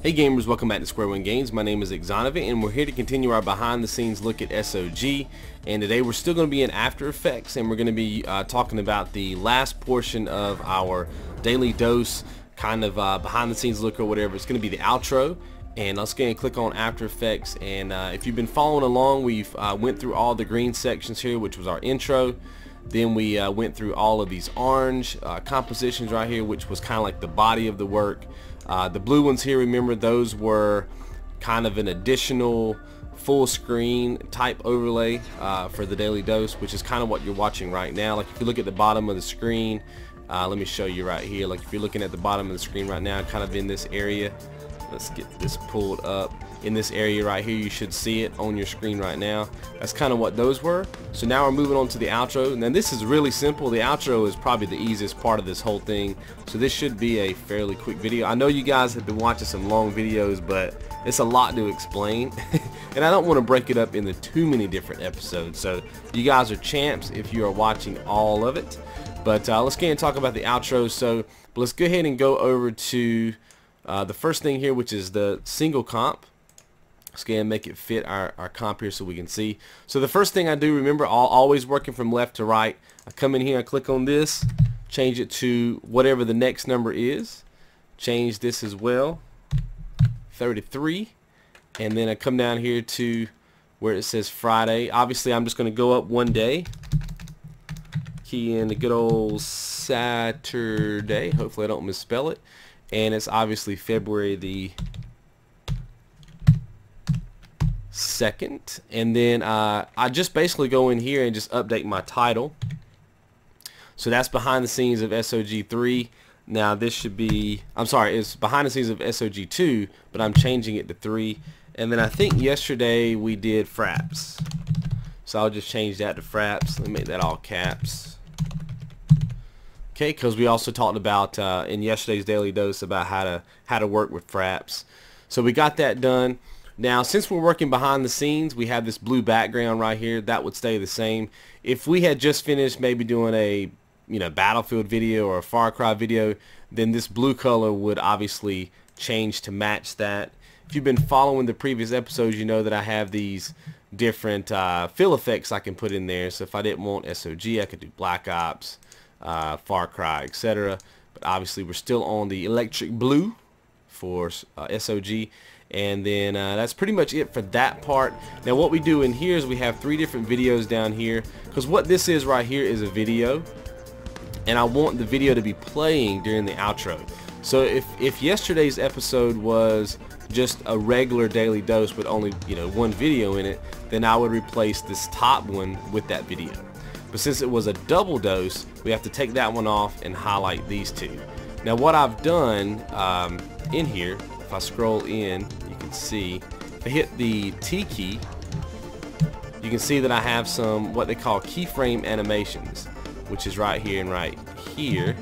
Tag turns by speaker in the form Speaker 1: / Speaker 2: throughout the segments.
Speaker 1: Hey gamers, welcome back to Square One Games. My name is XONEVANT and we're here to continue our behind the scenes look at SOG, and today we're still going to be in After Effects and we're going to be talking about the last portion of our daily dose kind of behind the scenes look or whatever. It's going to be the outro, and let's go ahead and click on After Effects. And if you've been following along, we've went through all the green sections here, which was our intro. Then we went through all of these orange compositions right here, which was kind of like the body of the work. The blue ones here, remember, those were kind of an additional full screen type overlay for the daily dose, which is kind of what you're watching right now. Like if you look at the bottom of the screen, let me show you right here. Like if you're looking at the bottom of the screen right now, kind of in this area, let's get this pulled up. In this area right here, you should see it on your screen right now. That's kind of what those were. So now we're moving on to the outro. Now this is really simple. The outro is probably the easiest part of this whole thing, so this should be a fairly quick video. I know you guys have been watching some long videos, but it's a lot to explain and I don't want to break it up into too many different episodes, so you guys are champs if you are watching all of it. But let's go ahead and talk about the outro. So let's go ahead and go over to the first thing here, which is the single comp. Let's go ahead and make it fit our comp here so we can see. So the first thing I do, remember, always working from left to right. I come in here, I click on this, change it to whatever the next number is. Change this as well, 33. And then I come down here to where it says Friday. Obviously, I'm just going to go up one day. Key in the good old Saturday. Hopefully I don't misspell it. And it's obviously February the 2nd, and then I just basically go in here and just update my title. So that's behind the scenes of SOG 3. Now this should be, I'm sorry, it's behind the scenes of SOG 2, but I'm changing it to 3. And then I think yesterday we did Fraps, so I'll just change that to Fraps. Let me make that all caps. Okay, because we also talked about in yesterday's daily dose about how to work with Fraps. So we got that done. Now, since we're working behind the scenes, we have this blue background right here. That would stay the same. If we had just finished maybe doing a Battlefield video or a Far Cry video, then this blue color would obviously change to match that. If you've been following the previous episodes, you know that I have these different fill effects I can put in there. So if I didn't want SOG, I could do Black Ops, Far Cry, etc. But obviously we're still on the electric blue for SOG. And then that's pretty much it for that part. Now what we do in here is we have 3 different videos down here, because what this is right here is a video, and I want the video to be playing during the outro. So if yesterday's episode was just a regular daily dose with only one video in it, then I would replace this top one with that video. But since it was a double dose, we have to take that one off and highlight these 2. Now what I've done in here, if I scroll in, you can see, if I hit the T key, you can see that I have some what they call keyframe animations, which is right here and right here.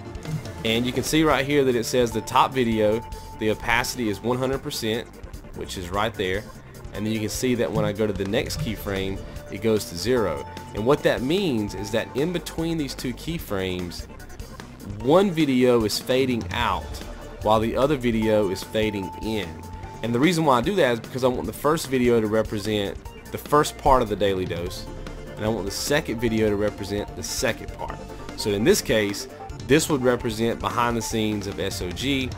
Speaker 1: And you can see right here that it says the top video, the opacity is 100%, which is right there. And then you can see that when I go to the next keyframe, it goes to 0. And what that means is that in between these 2 keyframes, one video is fading out while the other video is fading in. And the reason why I do that is because I want the first video to represent the first part of the daily dose, and I want the second video to represent the second part. So in this case, this would represent behind the scenes of SOG,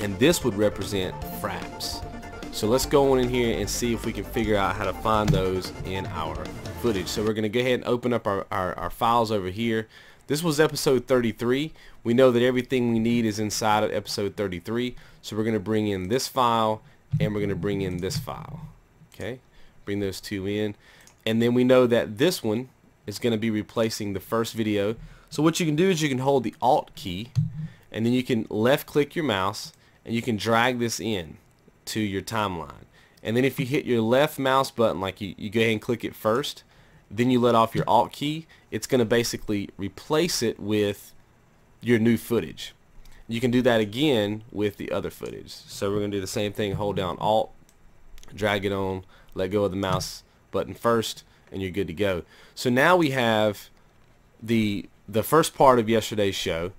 Speaker 1: and this would represent Fraps. So let's go on in here and see if we can figure out how to find those in our footage. So we're going to go ahead and open up our files over here. This was episode 33. We know that everything we need is inside of episode 33. So we're going to bring in this file and we're going to bring in this file. Okay, bring those 2 in. And then we know that this one is going to be replacing the first video. So what you can do is you can hold the Alt key and then you can left click your mouse and you can drag this in to your timeline. And then if you hit your left mouse button, like you go ahead and click it first, then you let off your Alt key, it's going to basically replace it with your new footage. You can do that again with the other footage. So we're going to do the same thing, hold down Alt, drag it on, let go of the mouse button first, and you're good to go. So now we have the first part of yesterday's show,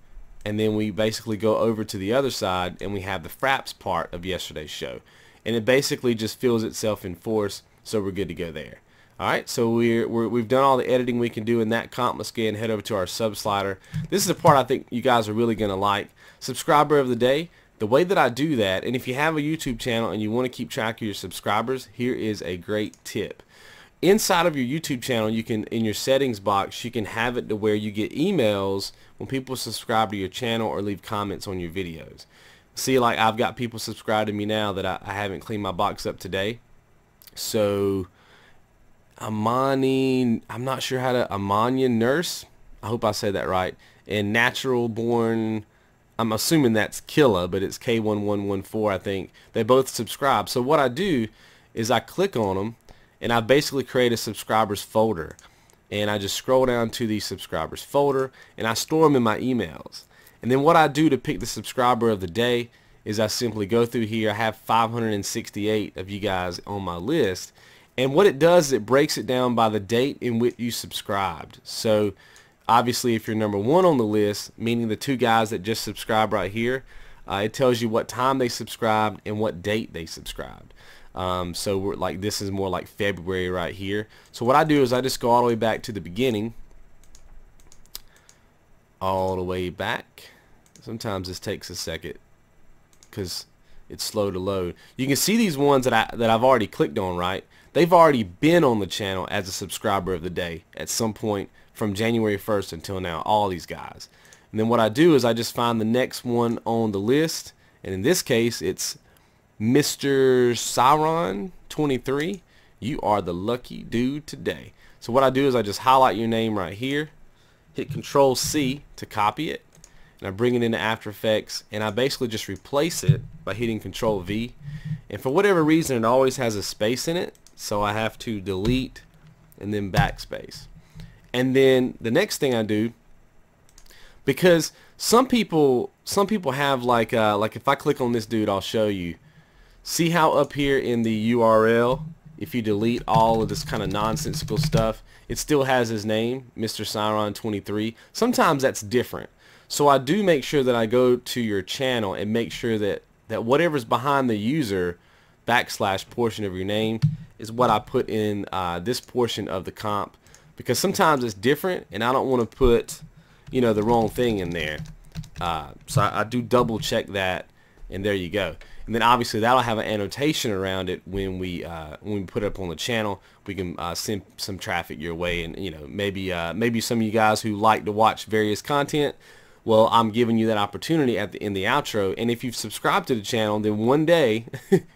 Speaker 1: and then we basically go over to the other side and we have the Fraps part of yesterday's show, and it basically just fills itself in force, so we're good to go there. Alright, so we've done all the editing we can do in that comp. Let's go ahead and head over to our sub slider. This is the part I think you guys are really going to like. Subscriber of the day. The way that I do that, and if you have a YouTube channel and you want to keep track of your subscribers, here is a great tip. Inside of your YouTube channel, you can, in your settings box, you can have it to where you get emails when people subscribe to your channel or leave comments on your videos. See, like I've got people subscribed to me now that I haven't cleaned my box up today. So Amani, I'm not sure how to, Amania Nurse, I hope I said that right, and Natural Born, I'm assuming that's Killa, but it's K1114, I think. They both subscribe. So what I do is I click on them, and I basically create a subscribers folder. And I just scroll down to the subscribers folder, and I store them in my emails. And then what I do to pick the subscriber of the day is I simply go through here. I have 568 of you guys on my list. And what it does is it breaks it down by the date in which you subscribed. So obviously, if you're number 1 on the list, meaning the 2 guys that just subscribed right here, it tells you what time they subscribed and what date they subscribed. So we're like, this is more like February right here. So what I do is I just go all the way back to the beginning, all the way back. Sometimes this takes a second because it's slow to load. You can see these ones that I've already clicked on, right? They've already been on the channel as a subscriber of the day at some point from January 1st until now, all these guys. And then what I do is I just find the next one on the list, and in this case it's Mr. Siron 23. You are the lucky dude today. So what I do is I just highlight your name right here, hit Control C to copy it, and I bring it into After Effects, and I basically just replace it by hitting Control V. And for whatever reason it always has a space in it, so I have to delete and then backspace. And then the next thing I do, because some people have like if I click on this dude, I'll show you. See how up here in the URL, if you delete all of this kind of nonsensical stuff, it still has his name, Mr. Siron 23. Sometimes that's different. So I do make sure that I go to your channel and make sure that whatever's behind the user / portion of your name is what I put in this portion of the comp, because sometimes it's different and I don't want to put, you know, the wrong thing in there. So I do double check that, and there you go. And then obviously that'll have an annotation around it when we put it up on the channel. We can send some traffic your way, and you know, maybe some of you guys who like to watch various content, well, I'm giving you that opportunity in the outro. And if you've subscribed to the channel, then one day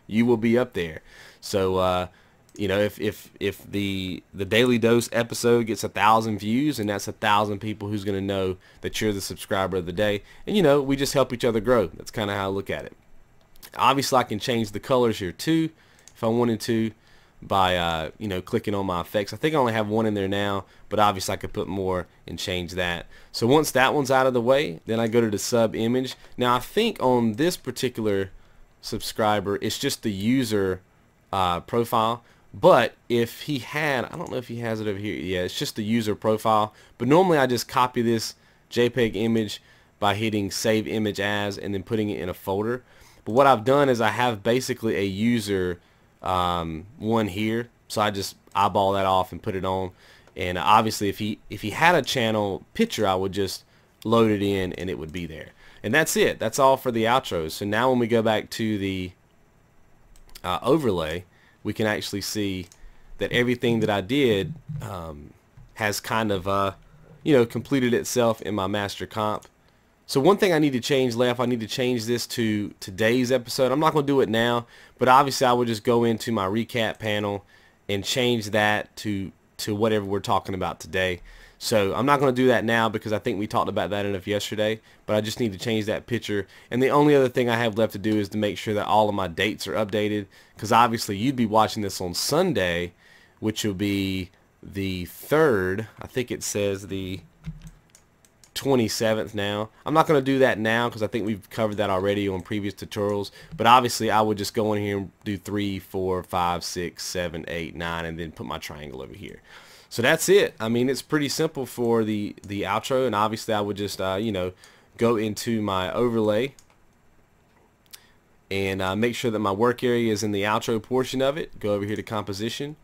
Speaker 1: you will be up there. So you know, if the Daily Dose episode gets 1,000 views, and that's 1,000 people who's going to know that you're the subscriber of the day. And you know, we just help each other grow. That's kind of how I look at it. Obviously I can change the colors here too if I wanted to by you know, clicking on my effects. I think I only have one in there now, but obviously I could put more and change that. So once that one's out of the way, then I go to the sub image. Now I think on this particular subscriber it's just the user profile, but if he had, I don't know if he has it over here, yeah, it's just the user profile. But normally I just copy this JPEG image by hitting save image as and then putting it in a folder. But what I've done is I have basically a user one here, so I just eyeball that off and put it on. And obviously if he had a channel picture, I would just load it in and it would be there. And that's it. That's all for the outros. So now when we go back to the overlay, we can actually see that everything that I did has kind of you know, completed itself in my master comp. So one thing I need to change left, I need to change this to today's episode. I'm not going to do it now, but obviously I would just go into my recap panel and change that to whatever we're talking about today. So I'm not going to do that now because I think we talked about that enough yesterday, but I just need to change that picture. And the only other thing I have left to do is to make sure that all of my dates are updated, because obviously you'd be watching this on Sunday, which will be the 3rd. I think it says the 27th now. I'm not going to do that now because I think we've covered that already on previous tutorials, but obviously I would just go in here and do 3, 4, 5, 6, 7, 8, 9, and then put my triangle over here. So that's it. I mean, it's pretty simple for the outro, and obviously I would just you know, go into my overlay and make sure that my work area is in the outro portion of it. Go over here to composition,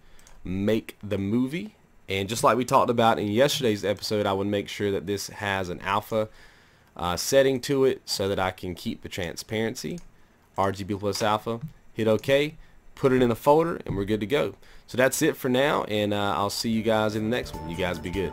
Speaker 1: make the movie, and just like we talked about in yesterday's episode, I would make sure that this has an alpha setting to it so that I can keep the transparency. RGB plus alpha, hit OK, put it in a folder, and we're good to go. So that's it for now, and I'll see you guys in the next one. You guys be good.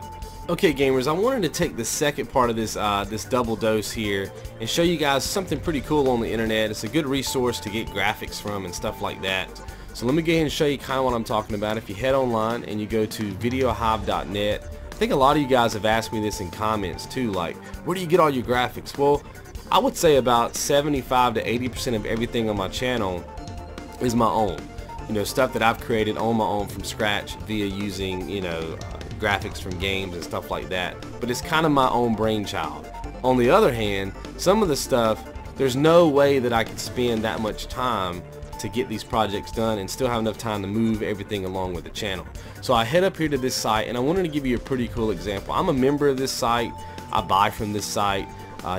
Speaker 1: Okay gamers, I wanted to take the second part of this this double dose here and show you guys something pretty cool on the internet. It's a good resource to get graphics from and stuff like that. So let me go ahead and show you kind of what I'm talking about. If you head online and you go to videohive.net, I think a lot of you guys have asked me this in comments too, like, where do you get all your graphics? Well, I would say about 75 to 80% of everything on my channel is my own. You know, stuff that I've created on my own from scratch via using, you know, graphics from games and stuff like that. But it's kind of my own brainchild. On the other hand, some of the stuff, there's no way that I could spend that much time to get these projects done and still have enough time to move everything along with the channel. So I head up here to this site, and I wanted to give you a pretty cool example. I'm a member of this site. I buy from this site.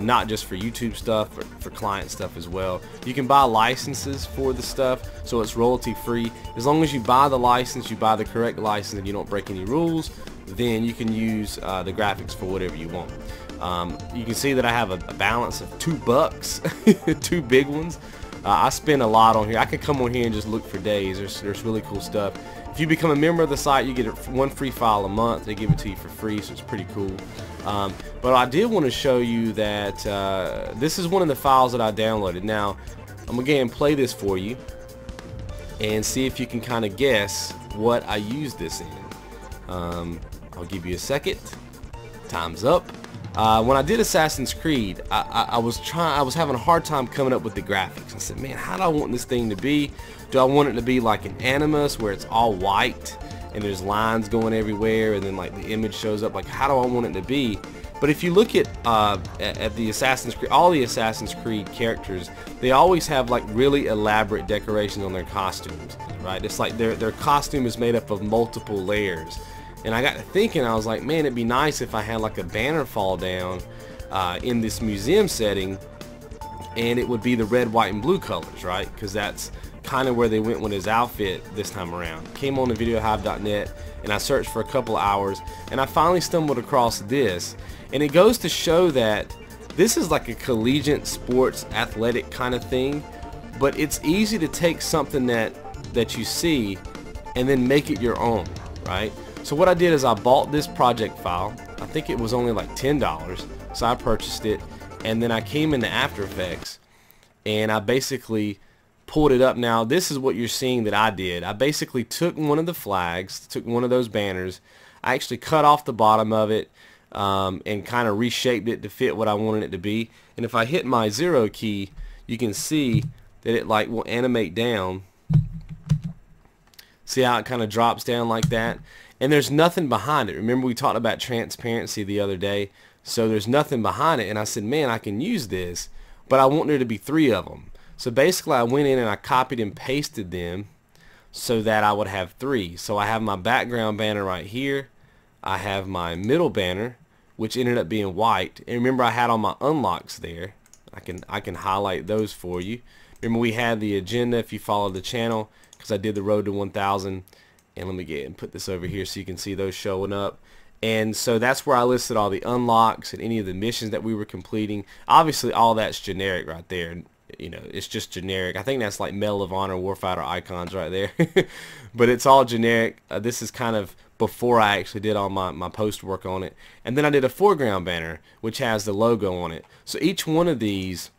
Speaker 1: Not just for YouTube stuff, but for client stuff as well. You can buy licenses for the stuff, so it's royalty free. As long as you buy the license, you buy the correct license, and you don't break any rules, then you can use the graphics for whatever you want. You can see that I have a balance of $2, two big ones. I spend a lot on here. I could come on here and just look for days. There's really cool stuff. If you become a member of the site, you get one free file a month. They give it to you for free, so it's pretty cool. But I did want to show you that this is one of the files that I downloaded. Now, I'm going to go ahead and play this for you and see if you can kind of guess what I used this in. I'll give you a second. Time's up. When I did Assassin's Creed, I was having a hard time coming up with the graphics. I said, man, how do I want this thing to be? Do I want it to be like an Animus where it's all white and there's lines going everywhere and then like the image shows up? Like, how do I want it to be? But if you look at the Assassin's Creed, all the Assassin's Creed characters, they always have like really elaborate decorations on their costumes, right? It's like their costume is made up of multiple layers. And I got to thinking, I was like, man, it'd be nice if I had like a banner fall down in this museum setting, and it would be the red, white, and blue colors, right? Because that's kind of where they went with his outfit this time around. Came on to videohive.net, and I searched for a couple of hours, and I finally stumbled across this. And it goes to show that this is like a collegiate sports athletic kind of thing, but it's easy to take something that you see and then make it your own, right? So what I did is I bought this project file. I think it was only like $10, so I purchased it, and then I came into After Effects and I basically pulled it up. Now this is what you're seeing that I did. I basically took one of the flags, took one of those banners, I actually cut off the bottom of it and kind of reshaped it to fit what I wanted it to be. And if I hit my 0 key, you can see that it like will animate down. See how it kind of drops down like that? And there's nothing behind it. Remember we talked about transparency the other day, so there's nothing behind it. And I said, man, I can use this, but I want there to be 3 of them. So basically I went in and I copied and pasted them so that I would have 3. So I have my background banner right here. I have my middle banner, which ended up being white. And remember I had all my unlocks there. I can highlight those for you. Remember we had the agenda if you follow the channel, because I did the road to 1,000. And let me get and put this over here so you can see those showing up. And so that's where I listed all the unlocks and any of the missions that we were completing. Obviously all that's generic right there. You know, it's just generic. I think that's like Medal of Honor Warfighter icons right there. But it's all generic. This is kind of before I actually did all my post work on it. And then I did a foreground banner which has the logo on it. So each one of these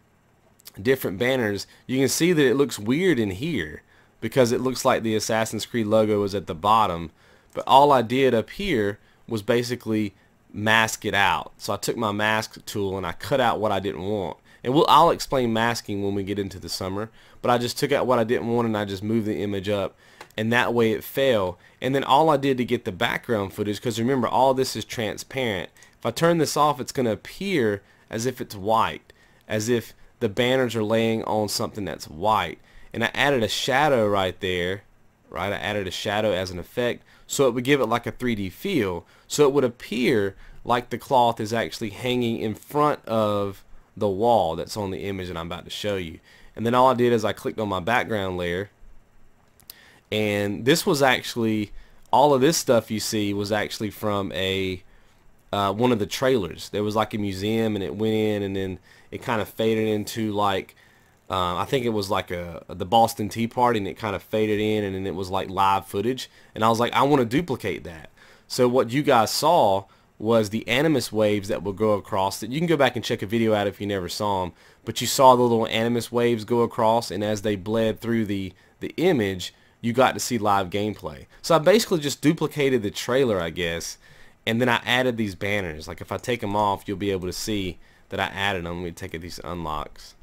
Speaker 1: different banners, you can see that it looks weird in here, because it looks like the Assassin's Creed logo is at the bottom, but all I did up here was basically mask it out. So I took my mask tool and I cut out what I didn't want. And I'll explain masking when we get into the summer, but I just took out what I didn't want and I just moved the image up, and that way it fell. And then all I did to get the background footage, because remember all this is transparent, if I turn this off it's going to appear as if it's white, as if the banners are laying on something that's white. And I added a shadow right there, right? I added a shadow as an effect, so it would give it like a 3D feel. So it would appear like the cloth is actually hanging in front of the wall that's on the image that I'm about to show you. And then all I did is I clicked on my background layer, and this was actually, all of this stuff you see was actually from a one of the trailers. There was like a museum, and it went in, and then it kind of faded into like I think it was like the Boston Tea Party, and it kind of faded in, and then it was like live footage. And I was like, I want to duplicate that. So what you guys saw was the animus waves that will go across. That you can go back and check a video out if you never saw them, but you saw the little animus waves go across, and as they bled through the image, you got to see live gameplay. So I basically just duplicated the trailer, I guess, and then I added these banners. Like if I take them off, you'll be able to see that I added them. Let me take these unlocks.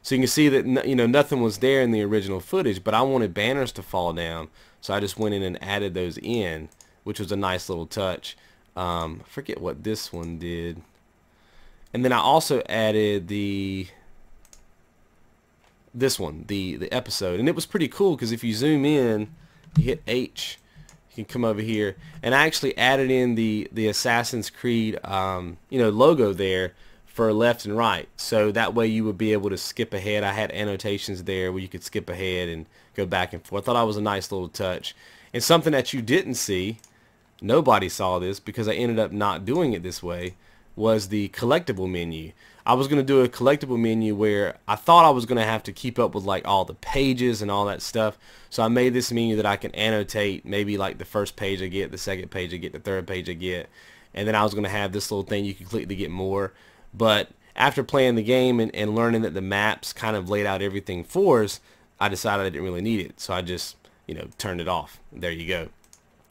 Speaker 1: So you can see that nothing was there in the original footage, but I wanted banners to fall down, so I just went in and added those in, which was a nice little touch. I forget what this one did. And then I also added this one, the episode, and it was pretty cool because if you zoom in, you hit H, you can come over here, and I actually added in the Assassin's Creed logo there for left and right, so that way you would be able to skip ahead. I had annotations there where you could skip ahead and go back and forth. I thought that was a nice little touch, and something that you didn't see, nobody saw this because I ended up not doing it this way, was the collectible menu. I was going to do a collectible menu where I thought I was going to have to keep up with like all the pages and all that stuff, so I made this menu that I can annotate maybe like the first page I get, the second page I get, the third page I get, and then I was going to have this little thing you can click to get more. But after playing the game and learning that the maps kind of laid out everything for us, I decided I didn't really need it, so I just turned it off. There you go.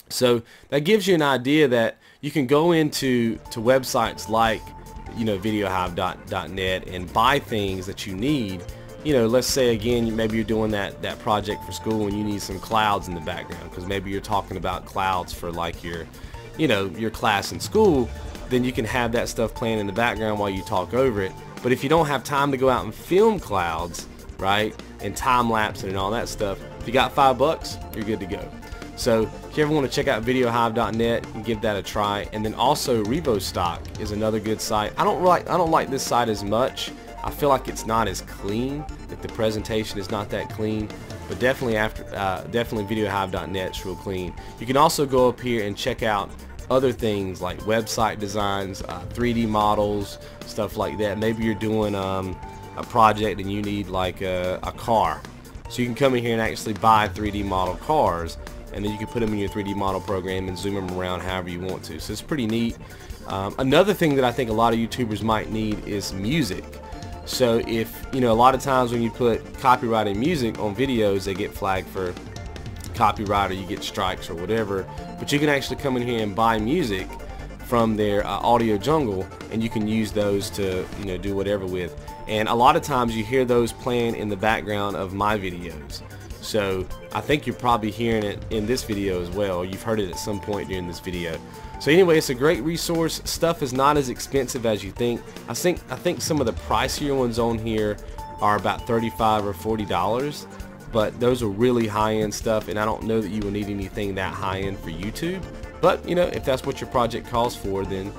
Speaker 1: So that gives you an idea that you can go into websites like videohive.net and buy things that you need. Let's say again, maybe you're doing that project for school and you need some clouds in the background because maybe you're talking about clouds for like your class in school. Then you can have that stuff playing in the background while you talk over it. But if you don't have time to go out and film clouds, right, and time lapse and all that stuff, if you got $5, you're good to go. So if you ever want to check out videohive.net and give that a try, and then also RevoStock is another good site. I don't like this site as much. I feel like it's not as clean, that the presentation is not that clean, but definitely videohive.net is real clean. You can also go up here and check out other things like website designs, 3D models, stuff like that. Maybe you're doing a project and you need like a car, so you can come in here and actually buy 3D model cars, and then you can put them in your 3D model program and zoom them around however you want to. So it's pretty neat. Another thing that I think a lot of YouTubers might need is music. So if a lot of times when you put copyrighted music on videos, they get flagged for copyright, or you get strikes or whatever, but you can actually come in here and buy music from their audio jungle, and you can use those to do whatever with. And a lot of times you hear those playing in the background of my videos, so I think you're probably hearing it in this video as well. You've heard it at some point during this video. So anyway, it's a great resource. Stuff is not as expensive as you think. I think some of the pricier ones on here are about $35 or $40, but those are really high-end stuff, and I don't know that you will need anything that high-end for YouTube. But if that's what your project calls for, then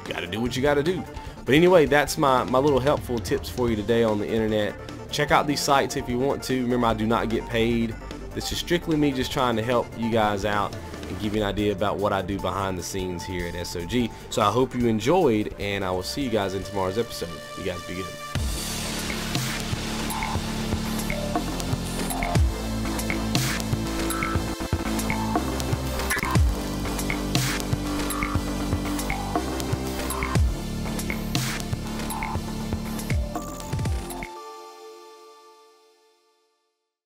Speaker 1: gotta do what you gotta do. But anyway, that's my little helpful tips for you today on the internet. Check out these sites if you want to. Remember, I do not get paid. This is strictly me just trying to help you guys out and give you an idea about what I do behind the scenes here at SOG. So I hope you enjoyed, and I will see you guys in tomorrow's episode. You guys be good.